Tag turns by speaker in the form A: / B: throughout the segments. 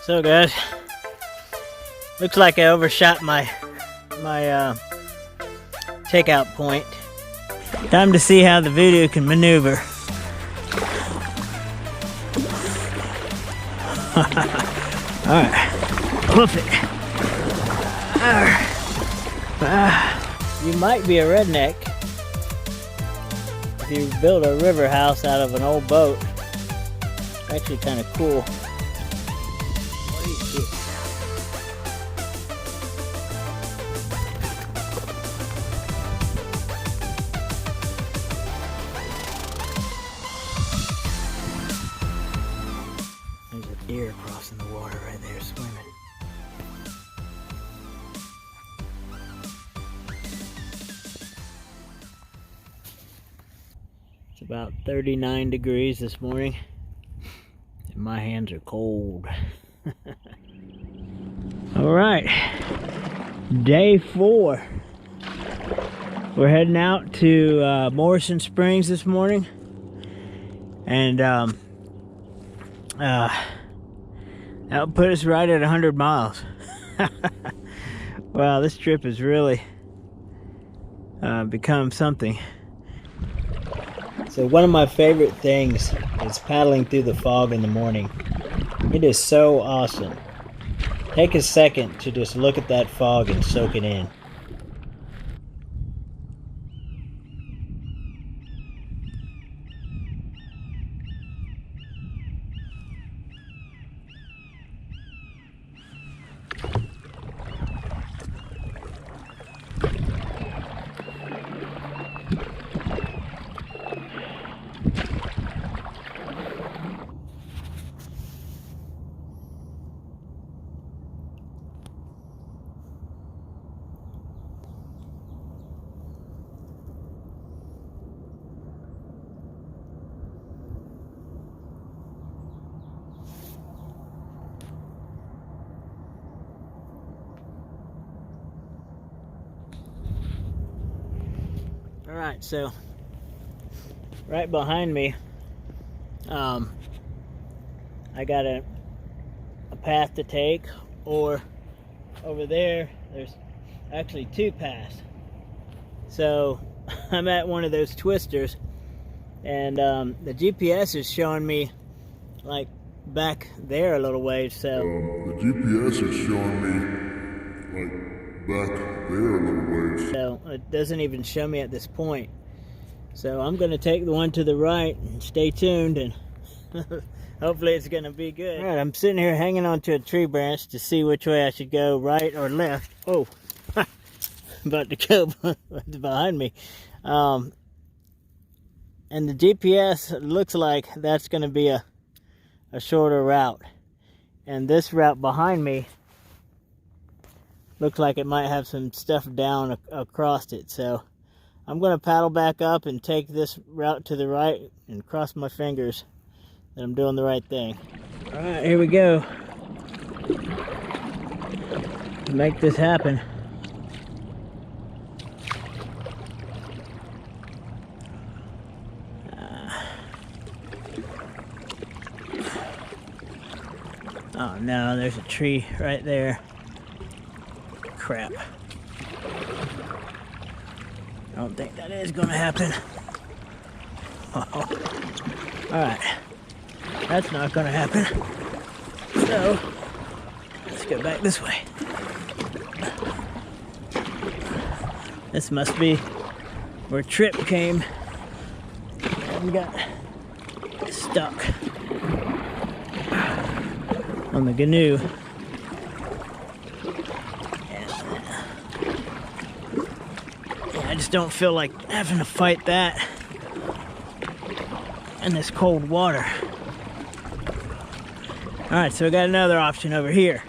A: So guys, looks like I overshot my takeout point. Time to see how the Voodoo can maneuver. Alright, hoof it. You might be a redneck if you build a river house out of an old boat. It's actually kind of cool. What do you see? There's a deer crossing the water right there swimming. It's about 39 degrees this morning, and my hands are cold. All right, day 4. We're heading out to Morrison Springs this morning, and that'll put us right at 100 miles. Wow, this trip has really become something. So one of my favorite things is paddling through the fog in the morning. It is so awesome. Take a second to just look at that fog and soak it in. Alright, so right behind me, I got a path to take, or over there, there's actually 2 paths. So I'm at one of those twisters, and the GPS is showing me like back there a little ways, so
B: the GPS is showing me like back there a little ways.
A: So it doesn't even show me at this point. So I'm gonna take the one to the right and stay tuned, and hopefully it's gonna be good. All right, I'm sitting here hanging onto a tree branch to see which way I should go, right or left. Oh, about to go behind me. And the GPS looks like that's gonna be a shorter route. And this route behind me looks like it might have some stuff down across it. So I'm going to paddle back up and take this route to the right and cross my fingers that I'm doing the right thing. All right, here we go. To make this happen. Oh no, there's a tree right there. Crap. I don't think that is gonna happen. Oh. Alright. That's not gonna happen. So, let's go back this way. This must be where Trip came and got stuck on the canoe. I just don't feel like having to fight that in this cold water. Alright, so we got another option over here.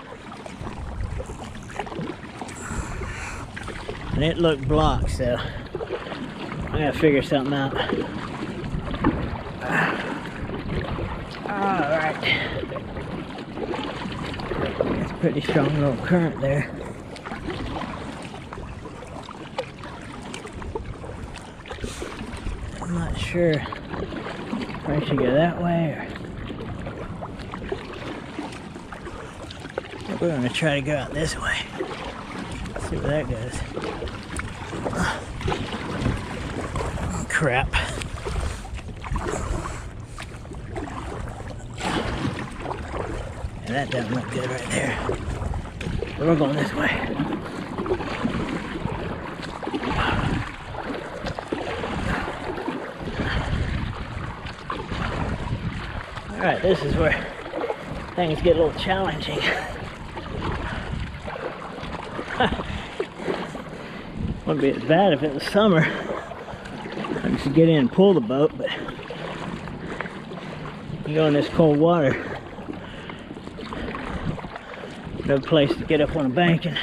A: And it looked blocked, so I gotta figure something out. Alright. That's a pretty strong little current there. I'm not sure if I should go that way or... We're gonna try to go out this way. See where that goes. Oh, crap. Yeah, that doesn't look good right there. So we're going this way. Alright, this is where things get a little challenging. Wouldn't be as bad if it was summer. I could get in and pull the boat, but you go in this cold water, no place to get up on a bank and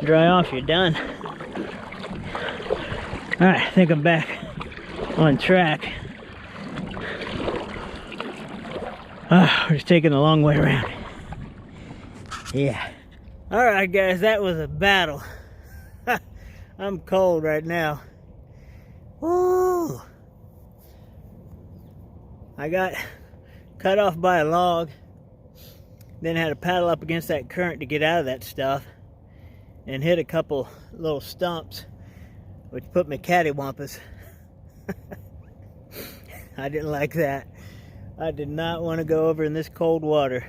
A: dry off, you're done. Alright, I think I'm back on track. We're just taking the long way around. Yeah. Alright guys, that was a battle. I'm cold right now. Woo! I got cut off by a log. Then had to paddle up against that current to get out of that stuff. And hit a couple little stumps, which put me cattywampus. I didn't like that. I did not want to go over in this cold water.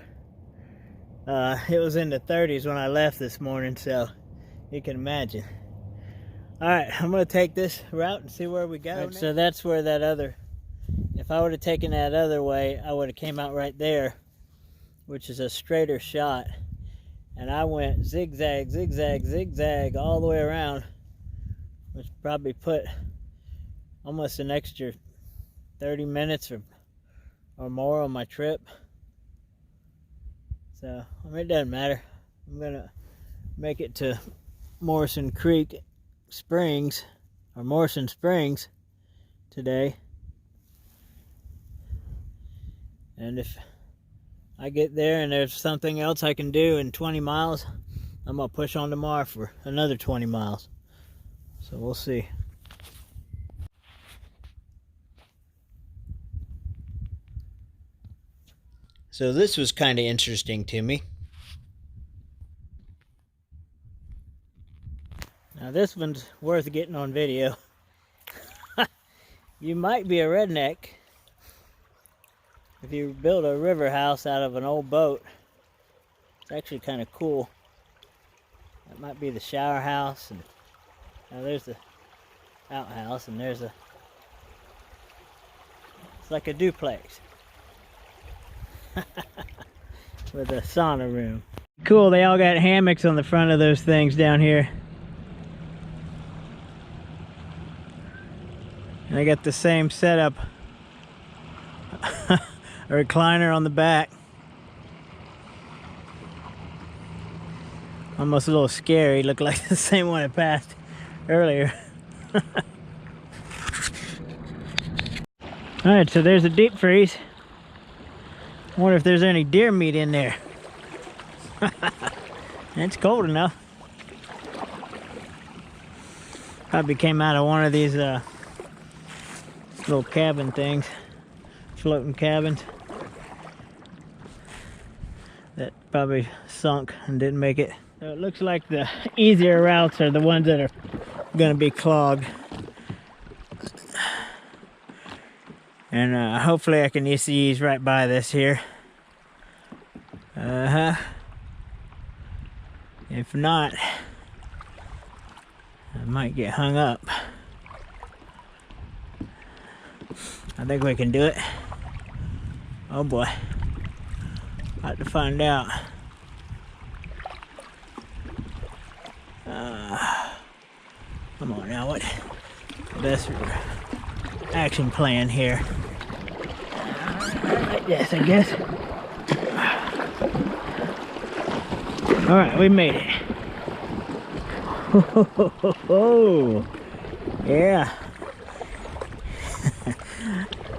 A: It was in the 30s when I left this morning, so you can imagine. Alright, I'm going to take this route and see where we go. Right, so that's where that other, if I would have taken that other way, I would have came out right there, which is a straighter shot. And I went zigzag, zigzag, zigzag all the way around, which probably put almost an extra 30 minutes or more on my trip. So, I mean, it doesn't matter. I'm gonna make it to Morrison Creek Springs, or Morrison Springs today. And if I get there and there's something else I can do in 20 miles, I'm gonna push on tomorrow for another 20 miles. So we'll see. So this was kind of interesting to me. Now this one's worth getting on video. You might be a redneck if you build a river house out of an old boat. It's actually kind of cool. That might be the shower house, and now there's the outhouse, and there's a, it's like a duplex. With a sauna room. Cool, they all got hammocks on the front of those things down here. And I got the same setup. A recliner on the back. Almost a little scary, looked like the same one I passed earlier. Alright, so there's a deep freeze. I wonder if there's any deer meat in there. It's cold enough. Probably came out of one of these little cabin things, floating cabins that probably sunk and didn't make it. So it looks like the easier routes are the ones that are going to be clogged. And hopefully I can just ease right by this here. If not, I might get hung up. I think we can do it. Oh boy. About to find out. Come on now, what? Best action plan here. Yes, I guess. Alright, we made it. Oh, yeah.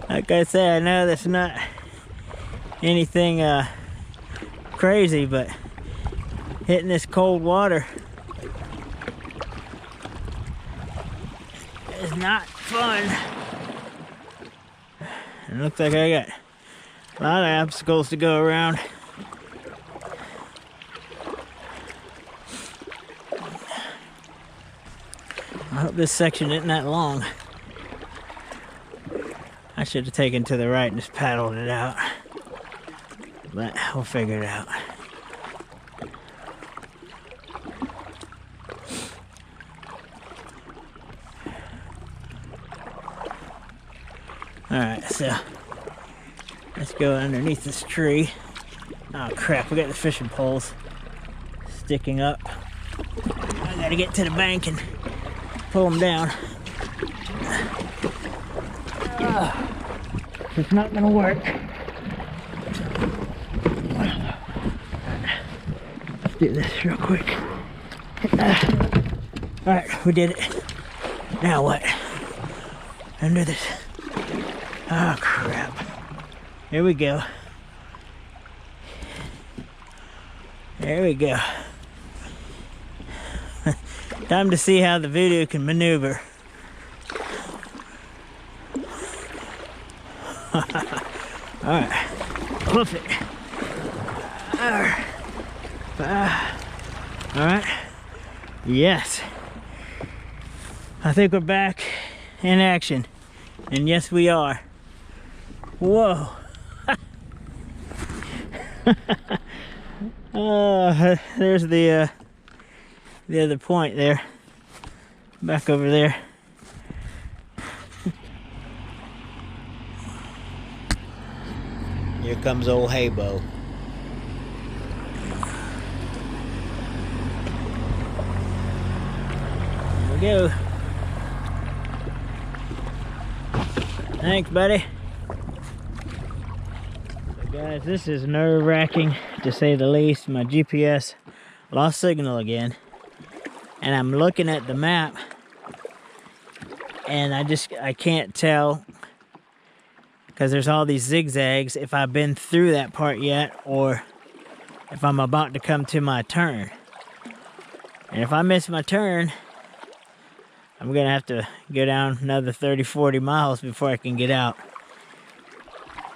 A: Like I said, I know that's not anything crazy, but hitting this cold water is not fun. It looks like I got a lot of obstacles to go around. I hope this section isn't that long. I should have taken to the right and just paddled it out. But we'll figure it out. Alright, so let's go underneath this tree. Oh crap, we got the fishing poles sticking up. I gotta get to the bank and pull them down. It's not gonna work. Let's do this real quick. Alright, we did it. Now what? Under this. Oh crap. Here we go. There we go. Time to see how the video can maneuver. Alright, hoof it. Alright, yes. I think we're back in action. And yes, we are. Whoa. There's the other point there. Back over there. Here comes old Haybo. Here we go. Thanks, buddy. So guys, this is nerve-wracking to say the least. My GPS lost signal again. And I'm looking at the map and I can't tell, because there's all these zigzags, if I've been through that part yet or if I'm about to come to my turn. And if I miss my turn, I'm gonna have to go down another 30-40 miles before I can get out,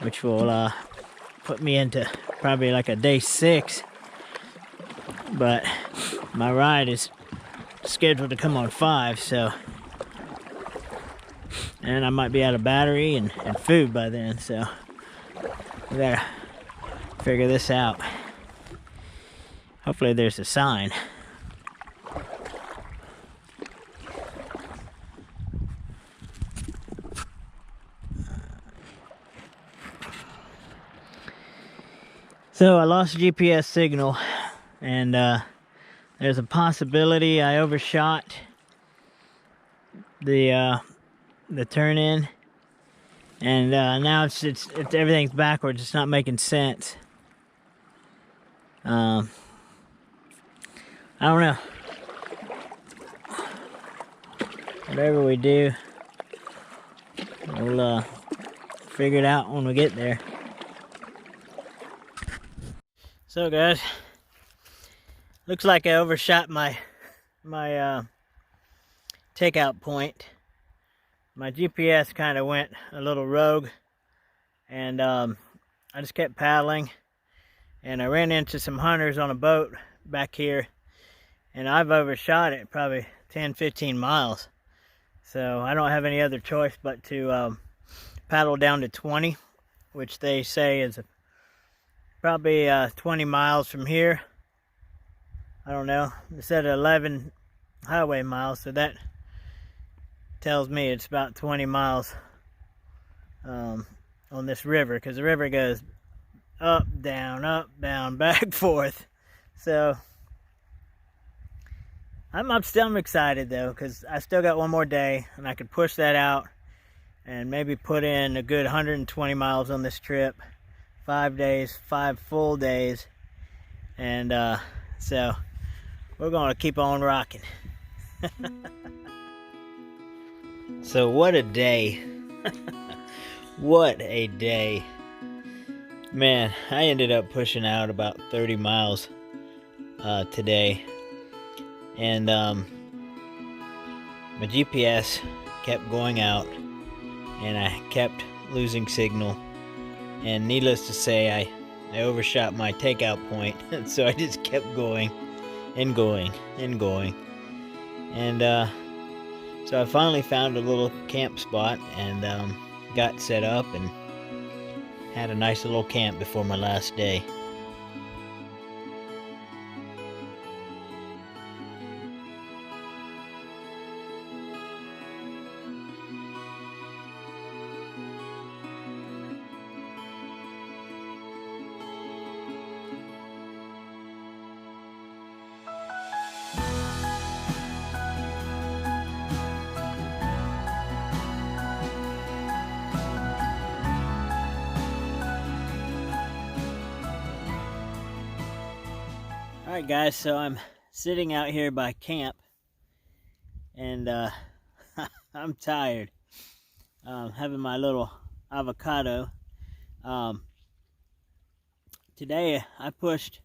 A: which will put me into probably like a day 6. But my ride is scheduled to come on 5, so, and I might be out of battery and food by then, so we gotta figure this out. Hopefully there's a sign. So I lost GPS signal, and there's a possibility I overshot the turn in, and now it's everything's backwards. It's not making sense. I don't know. Whatever we do, we'll figure it out when we get there. So guys, looks like I overshot my takeout point. My GPS kind of went a little rogue, and I just kept paddling, and I ran into some hunters on a boat back here, and I've overshot it probably 10-15 miles. So I don't have any other choice but to paddle down to 20, which they say is probably 20 miles from here. I don't know. It said 11 highway miles, so that tells me it's about 20 miles on this river, because the river goes up, down, back, forth. So I'm still excited though, because I still got one more day and I could push that out and maybe put in a good 120 miles on this trip. 5 days, 5 full days, and so we're gonna keep on rocking. So what a day. What a day. Man, I ended up pushing out about 30 miles today, and my GPS kept going out and I kept losing signal. And needless to say, I overshot my takeout point, so I just kept going and going and going. And So I finally found a little camp spot and got set up and had a nice little camp before my last day. Alright guys, so I'm sitting out here by camp and I'm tired. Having my little avocado. Today I pushed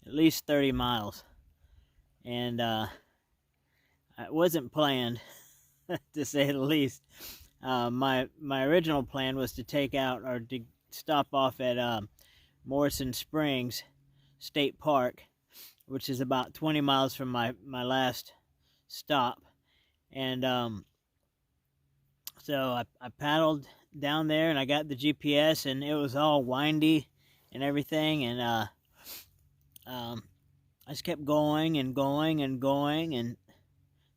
A: at least 30 miles and it wasn't planned to say the least. My original plan was to take out or to stop off at Morrison Springs State Park, which is about 20 miles from my last stop. And so I paddled down there and I got the GPS and it was all windy and everything. And I just kept going and going and going, and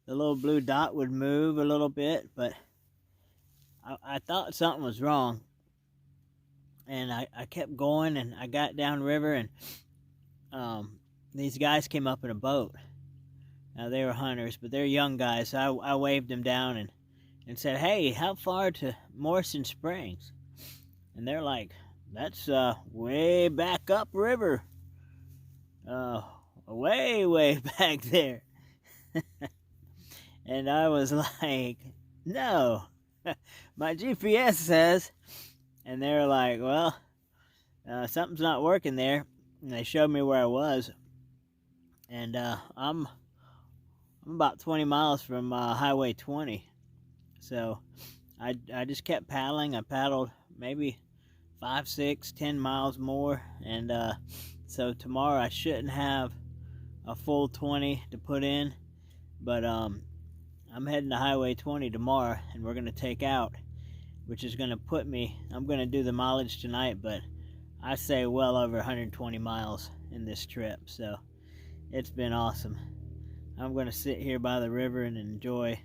A: the little blue dot would move a little bit, but I thought something was wrong. And I kept going and I got downriver and these guys came up in a boat. Now they were hunters, but they're young guys. So I waved them down and said, "Hey, how far to Morrison Springs?" And they're like, "That's way back up river. Way back there." And I was like, "No, my GPS says." And they're like, "Well, something's not working there." And they showed me where I was. And I'm about 20 miles from Highway 20. So I just kept paddling. I paddled maybe 5, 6, 10 miles more. And so tomorrow I shouldn't have a full 20 to put in. But I'm heading to Highway 20 tomorrow, and we're going to take out, which is going to put me, I'm going to do the mileage tonight, but I say well over 120 miles in this trip. So it's been awesome. I'm going to sit here by the river and enjoy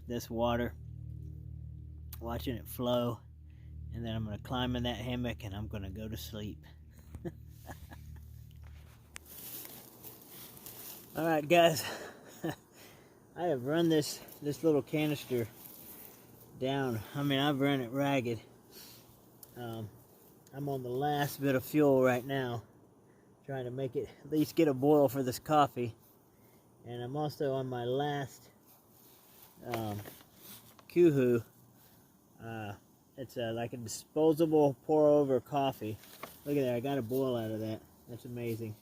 A: this water, watching it flow, and then I'm going to climb in that hammock and I'm going to go to sleep. Alright guys, I have run this little canister down. I mean, I've run it ragged. I'm on the last bit of fuel right now, trying to make it at least get a boil for this coffee. And I'm also on my last Kuhu. It's like a disposable pour-over coffee. Look at that, I got a boil out of that. That's amazing.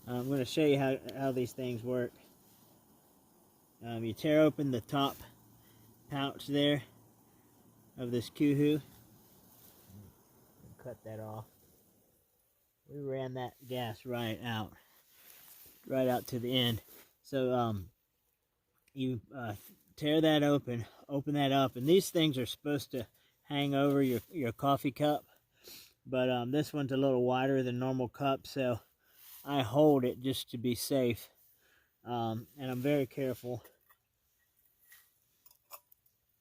A: I'm going to show you how these things work. You tear open the top pouch there of this Kuhu. Cut that off. We ran that gas right out to the end. So you tear that open that up, and these things are supposed to hang over your coffee cup, but this one's a little wider than normal cup, so I hold it just to be safe, and I'm very careful.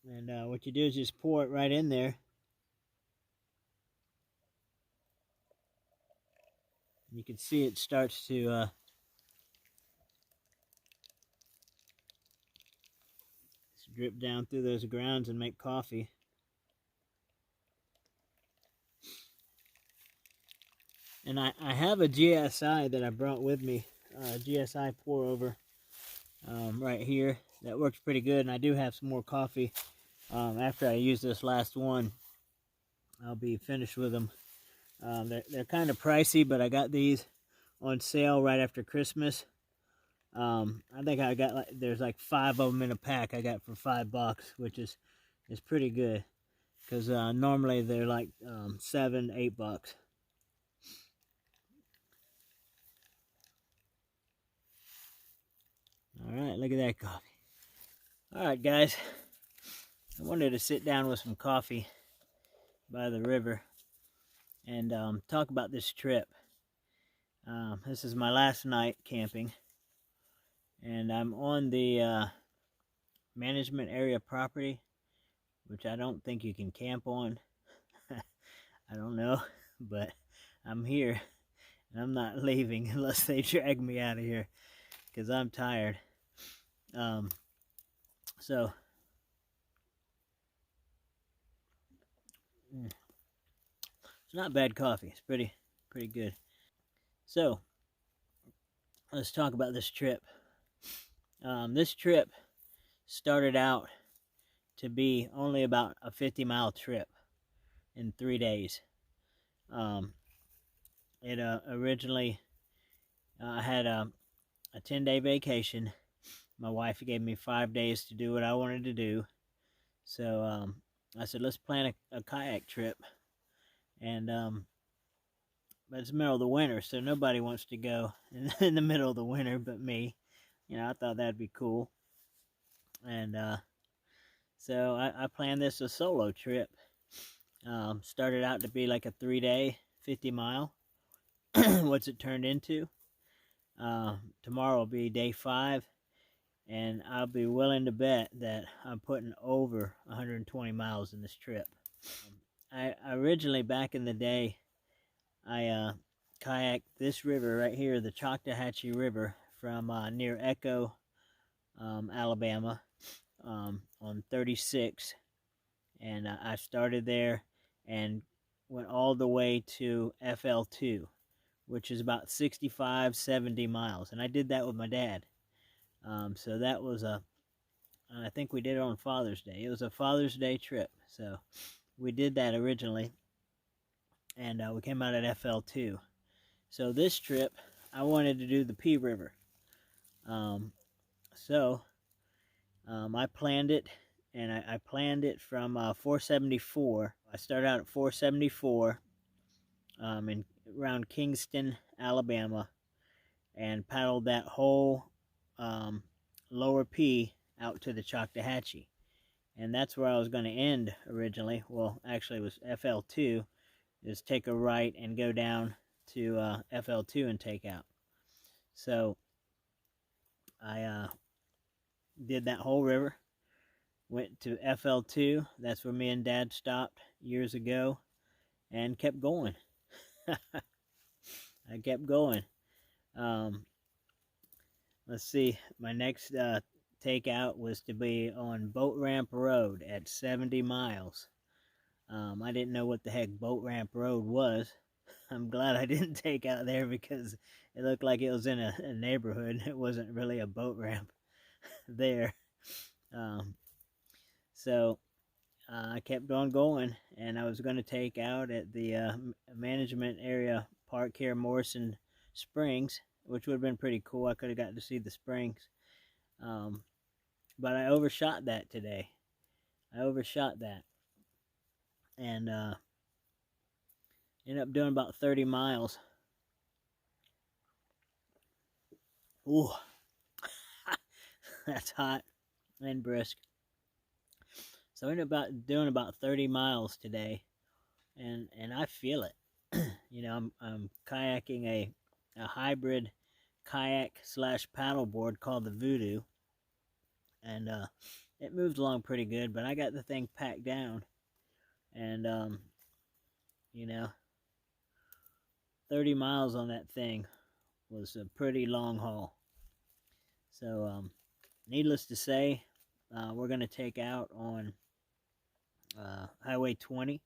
A: And what you do is just pour it right in there. You can see it starts to drip down through those grounds and make coffee. And I have a GSI that I brought with me, GSI pour over right here. That works pretty good, and I do have some more coffee. After I use this last one, I'll be finished with them. They're kind of pricey, but I got these on sale right after Christmas. I think I got there's like 5 of them in a pack I got for $5, which is pretty good, because normally they're like $7, $8. All right, look at that coffee. Alright guys, I wanted to sit down with some coffee by the river and talk about this trip. This is my last night camping, and I'm on the management area property, which I don't think you can camp on. I don't know, but I'm here and I'm not leaving unless they drag me out of here because I'm tired. So it's not bad coffee. It's pretty good. So let's talk about this trip. This trip started out to be only about a 50-mile trip in 3 days. It originally I had a 10-day vacation. My wife gave me 5 days to do what I wanted to do. So I said, let's plan a kayak trip. And but it's the middle of the winter, so nobody wants to go in the middle of the winter but me. You know, I thought that'd be cool. And so I planned this a solo trip. Started out to be like a 3-day, 50-mile. What's it turned into? Tomorrow will be day 5, and I'll be willing to bet that I'm putting over 120 miles in this trip. I originally, back in the day, I kayaked this river right here, the Choctawhatchee River, from near Echo, Alabama, on 36, and I started there and went all the way to FL2, which is about 65, 70 miles, and I did that with my dad. So that was I think we did it on Father's Day. It was a Father's Day trip, so we did that originally, and we came out at FL2. So this trip, I wanted to do the P River. I planned it, and I planned it from 474. I started out at 474 around Kingston, Alabama, and paddled that whole lower P out to the Choctawhatchee. And that's where I was going to end originally. Well, actually it was FL2, is take a right and go down to FL2 and take out. So I did that whole river, went to FL2. That's where me and Dad stopped years ago, and kept going. I kept going. Let's see, my next takeout was to be on Boat Ramp Road at 70 miles. I didn't know what the heck Boat Ramp Road was. I'm glad I didn't take out there because it looked like it was in a neighborhood. It wasn't really a boat ramp there. So I kept on going, and I was going to take out at the management area park here, Morrison Springs, which would have been pretty cool. I could have gotten to see the springs. But I overshot that today. I overshot that. And ended up doing about 30 miles. Ooh, that's hot and brisk. So I ended up doing about 30 miles today, and I feel it. You know, I'm kayaking a hybrid kayak / paddleboard called the Voodoo, and it moved along pretty good. But I got the thing packed down, and you know, 30 miles on that thing was a pretty long haul. So needless to say, we're going to take out on Highway 20,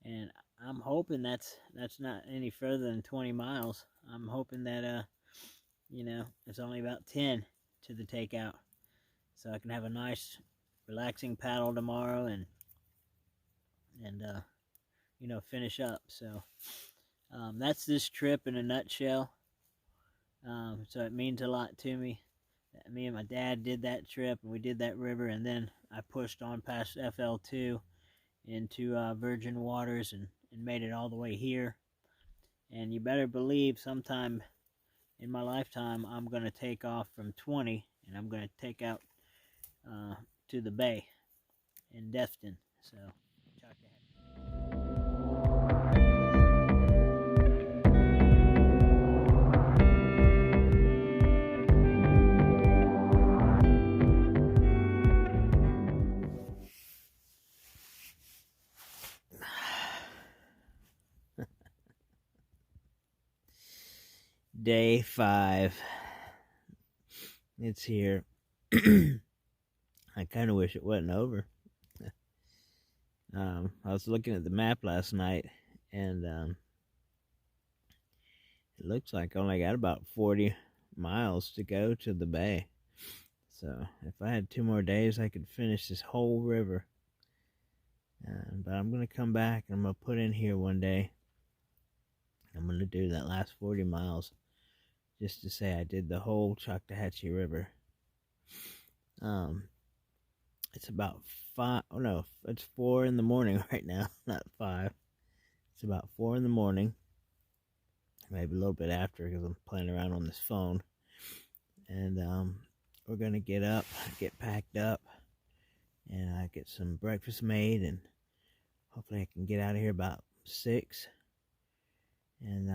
A: and I'm hoping that's not any further than 20 miles. I'm hoping that you know, it's only about 10 to the takeout, so I can have a nice relaxing paddle tomorrow and you know, finish up. So that's this trip in a nutshell. So it means a lot to me. Me and my dad did that trip, and we did that river, and then I pushed on past FL2 into virgin waters and made it all the way here. And you better believe sometime in my lifetime I'm going to take off from 20, and I'm going to take out to the bay in Defton. So, Choctawhatchee. Day 5. It's here. I kind of wish it wasn't over. I was looking at the map last night, and it looks like I only got about 40 miles to go to the bay. So if I had 2 more days, I could finish this whole river. But I'm going to come back, and I'm going to put in here one day. I'm going to do that last 40 miles just to say I did the whole Choctawhatchee River. It's about 5, oh no, it's 4 in the morning right now, not 5. It's about 4 in the morning, maybe a little bit after because I'm playing around on this phone. And we're going to get up, get packed up, and get some breakfast made, and hopefully I can get out of here about 6. And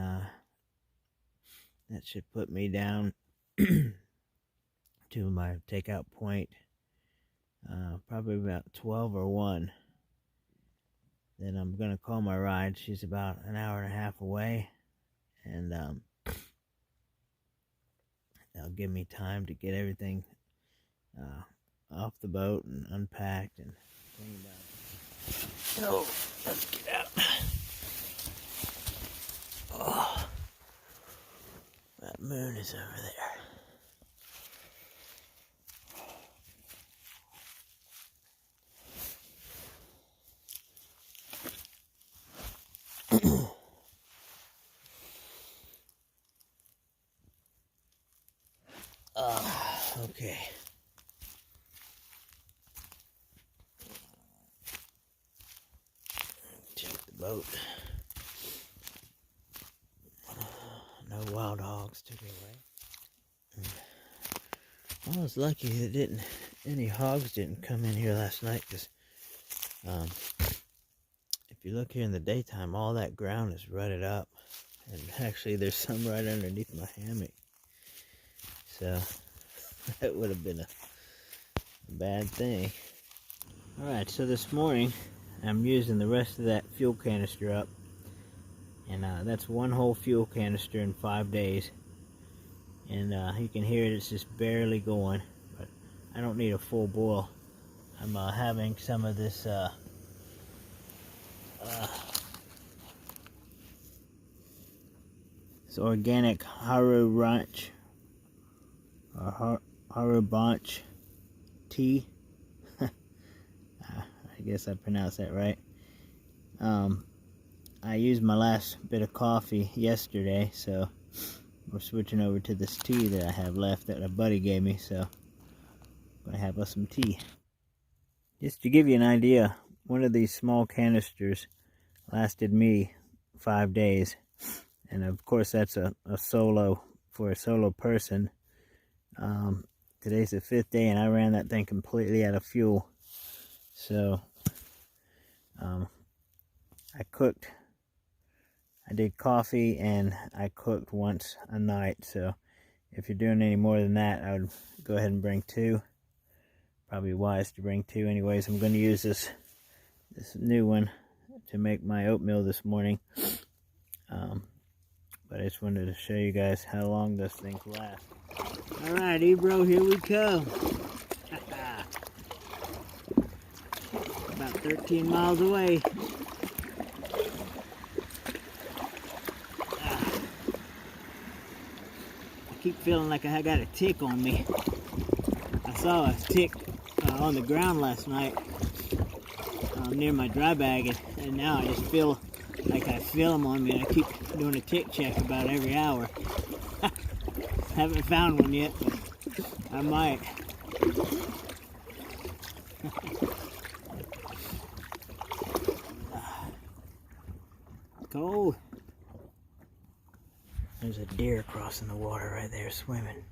A: that should put me down to my takeout point probably about 12 or 1. Then I'm going to call my ride. She's about an hour and a half away, and that'll give me time to get everything off the boat and unpacked and cleaned up. So let's get out. Oh, that moon is over there. Okay. Check the boat. No wild hogs took me away. I was lucky that any hogs didn't come in here last night, because if you look here in the daytime, all that ground is rutted up, and actually there's some right underneath my hammock. So that would have been a bad thing. Alright, so this morning I'm using the rest of that fuel canister up, and that's 1 whole fuel canister in 5 days. And you can hear it's just barely going, but I don't need a full boil. I'm having some of this it's organic Haru Ranch or Haru Bunch tea. I guess I pronounced that right. I used my last bit of coffee yesterday, so we're switching over to this tea that I have left that a buddy gave me. So I'm gonna have us some tea. Just to give you an idea, one of these small canisters lasted me 5 days, and of course that's a solo for a solo person. Today's the 5th day, and I ran that thing completely out of fuel. So I did coffee, and I cooked once a night. So if you're doing any more than that, I would go ahead and bring 2. Probably wise to bring 2 anyways. I'm going to use this new one to make my oatmeal this morning. But I just wanted to show you guys how long this thing lasts. Alright, Ebro, here we come. About 13 miles away. I keep feeling like I got a tick on me. I saw a tick on the ground last night near my dry bag, and now I just feel like I feel them on me, and I keep doing a tick check about every hour. Haven't found one yet, but I might. Cold. There's a deer crossing the water right there swimming.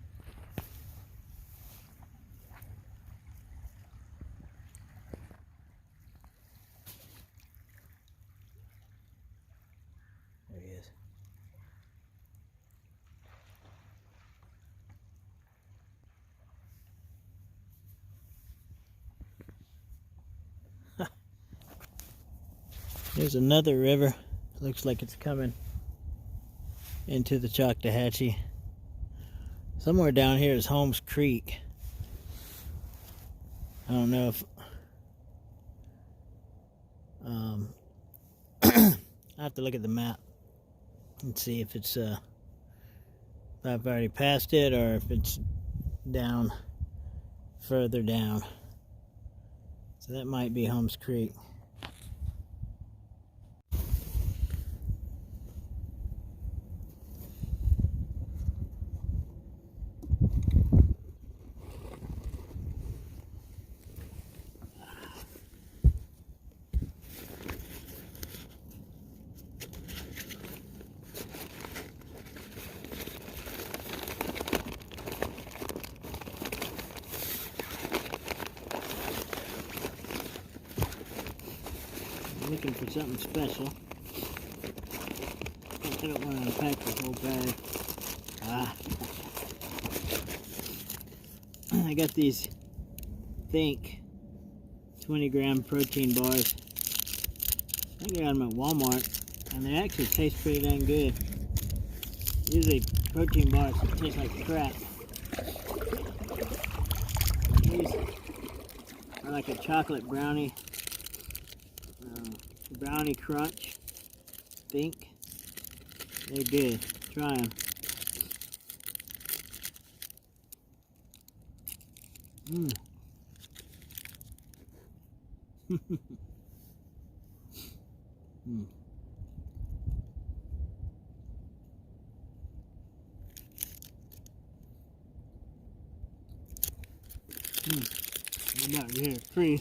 A: There's another river. Looks like it's coming into the Choctawhatchee. Somewhere down here is Holmes Creek. I don't know if I have to look at the map and see if it's if I've already passed it or if it's down further down. So that might be Holmes Creek. Looking for something special. I don't want to unpack the whole bag. I got these Think 20-gram protein bars. I think I got them at Walmart, and they actually taste pretty dang good. Usually protein bars taste like crap. These are like a chocolate brownie. Brownie crunch. Think. They're good. Try them. Mmm. I'm about to hit a tree.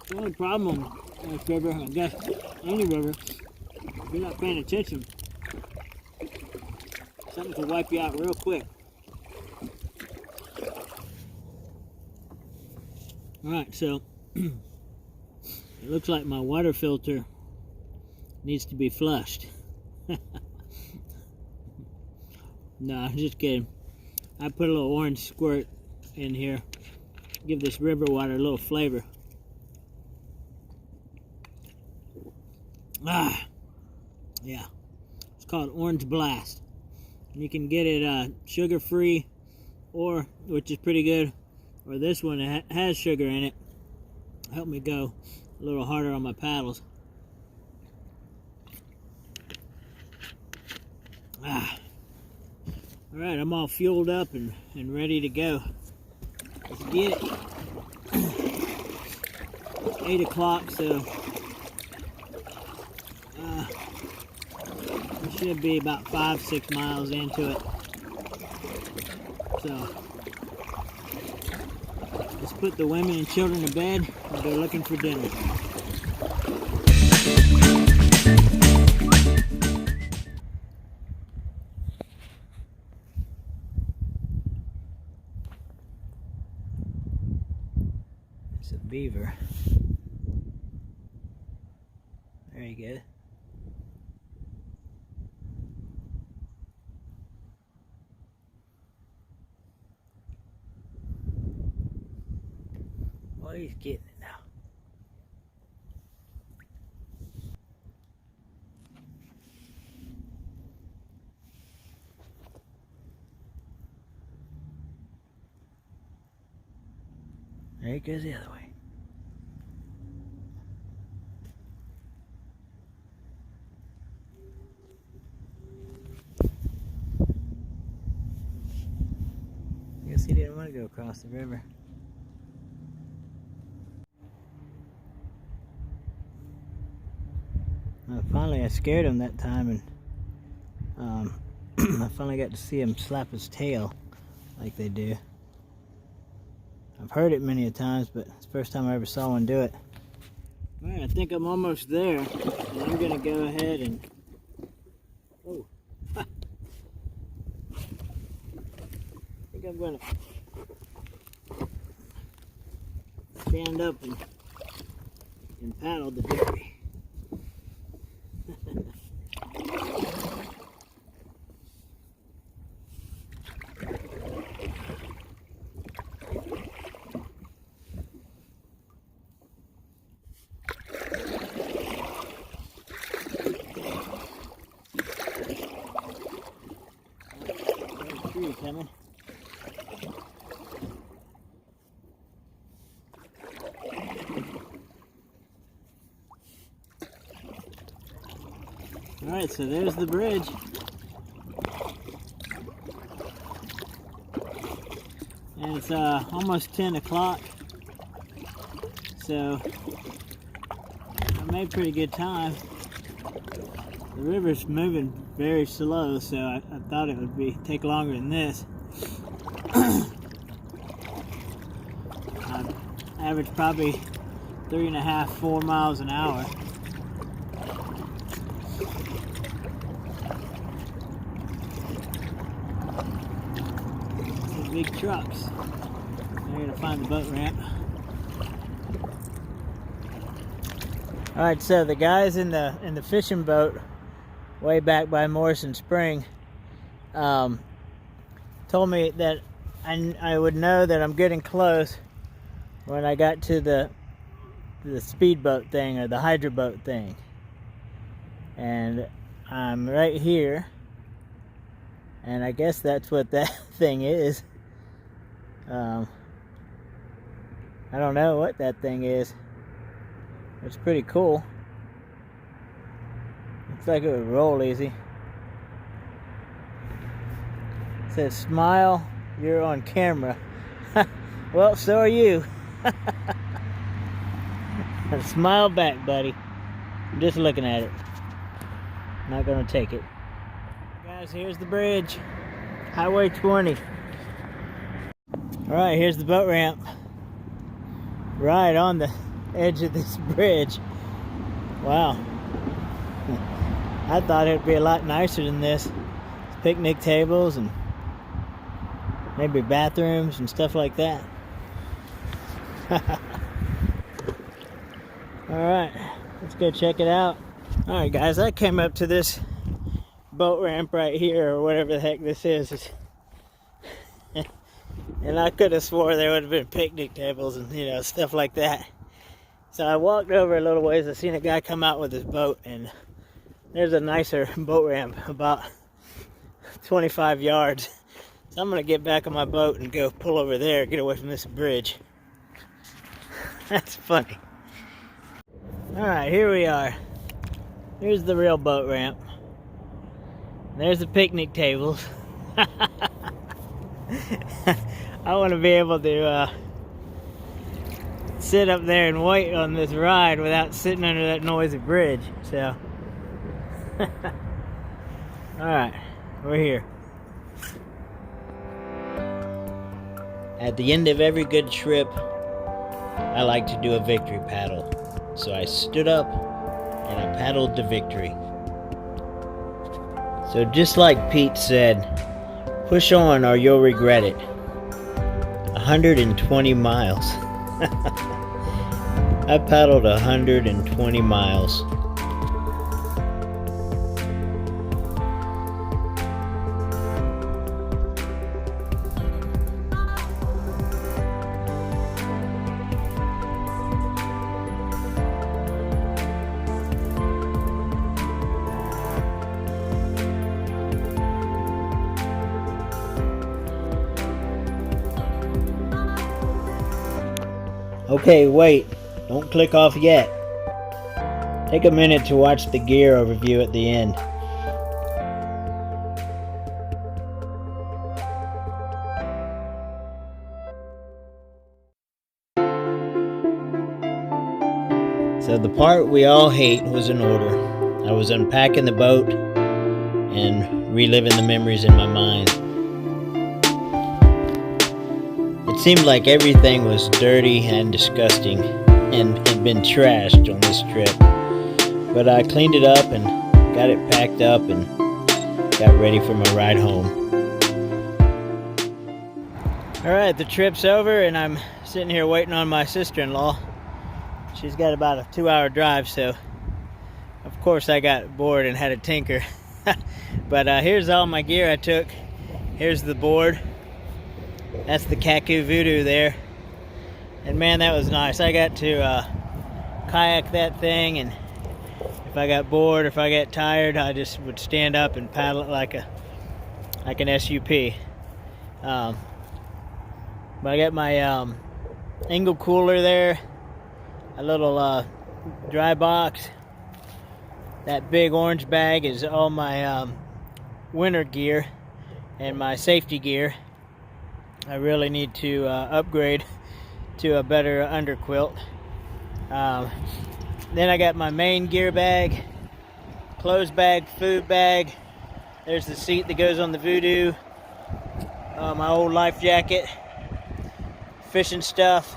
A: The only problem on this river, I guess any river, if you're not paying attention, something can wipe you out real quick. Alright, so it looks like my water filter needs to be flushed. No, I'm just kidding. I put a little orange squirt in here, give this river water a little flavor. Yeah, it's called Orange Blast. You can get it sugar-free, or, which is pretty good, or this one has sugar in it. Help me go a little harder on my paddles. All right, I'm all fueled up and ready to go. Let's get it. It's 8 o'clock, so we should be about 5-6 miles into it. So let's put the women and children to bed and go looking for dinner. It's a beaver. Very good. Well, he's getting it now. There he goes the other way. I guess he didn't want to go across the river. Finally, I scared him that time, and I finally got to see him slap his tail like they do. I've heard it many a times, but it's the first time I ever saw one do it. Alright, I think I'm almost there, and I'm gonna go ahead and... Oh! Ha. I think I'm gonna stand up and paddle the dory. coming. Alright, so there's the bridge. And it's almost 10 o'clock. So I made pretty good time. The river's moving very slow, so I thought it would take longer than this. I average probably 3.5, 4 miles an hour. Some big trucks. They're gonna find the boat ramp. All right, so the guys in the fishing boat way back by Morrison Spring told me that I would know that I'm getting close when I got to the speedboat thing or the hydro boat thing, and I'm right here, and I guess that's what that thing is. I don't know what that thing is. It's pretty cool. Looks like it would roll easy. It says, "Smile, you're on camera." Well, so are you. Smile back, buddy. I'm just looking at it. Not gonna take it. Guys, here's the bridge. Highway 20. Alright, here's the boat ramp. Right on the edge of this bridge. Wow. I thought it'd be a lot nicer than this. Picnic tables and maybe bathrooms and stuff like that. Alright, let's go check it out. Alright guys, I came up to this boat ramp right here, or whatever the heck this is. And I could have swore there would have been picnic tables and, you know, stuff like that. So I walked over a little ways. I seen a guy come out with his boat, and there's a nicer boat ramp about 25 yards. So I'm gonna get back on my boat and go pull over there, get away from this bridge. That's funny. Alright, here we are. Here's the real boat ramp. There's the picnic tables. I want to be able to sit up there and wait on this ride without sitting under that noisy bridge. So, alright, we're here. At the end of every good trip, I like to do a victory paddle. So I stood up and I paddled to victory. So just like Pete said, push on or you'll regret it. 120 miles. I paddled 120 miles. Okay, wait, don't click off yet. Take a minute to watch the gear overview at the end. So the part we all hate was in order. I was unpacking the boat and reliving the memories in my mind. It seemed like everything was dirty and disgusting and had been trashed on this trip. But I cleaned it up and got it packed up and got ready for my ride home. Alright, the trip's over and I'm sitting here waiting on my sister-in-law. She's got about a 2-hour drive, so of course I got bored and had to tinker. But here's all my gear I took. Here's the board. That's the Kayak Voodoo there. And man, that was nice. I got to kayak that thing, and if I got bored, if I got tired, I just would stand up and paddle it like an SUP. But I got my Engel cooler there, a little dry box. That big orange bag is all my winter gear and my safety gear. I really need to upgrade to a better underquilt. Then I got my main gear bag, clothes bag, food bag. There's the seat that goes on the Voodoo. My old life jacket, fishing stuff,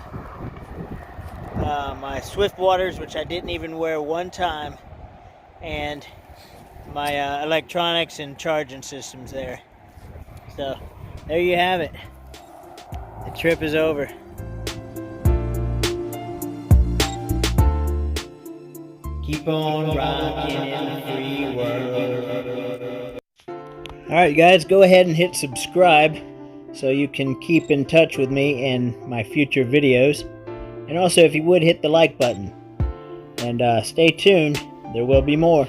A: my Swift waters, which I didn't even wear one time, and my electronics and charging systems there. So there you have it. The trip is over. Keep on rocking in the free world. Alright guys, go ahead and hit subscribe so you can keep in touch with me and my future videos. And also, if you would, hit the like button. And stay tuned, there will be more.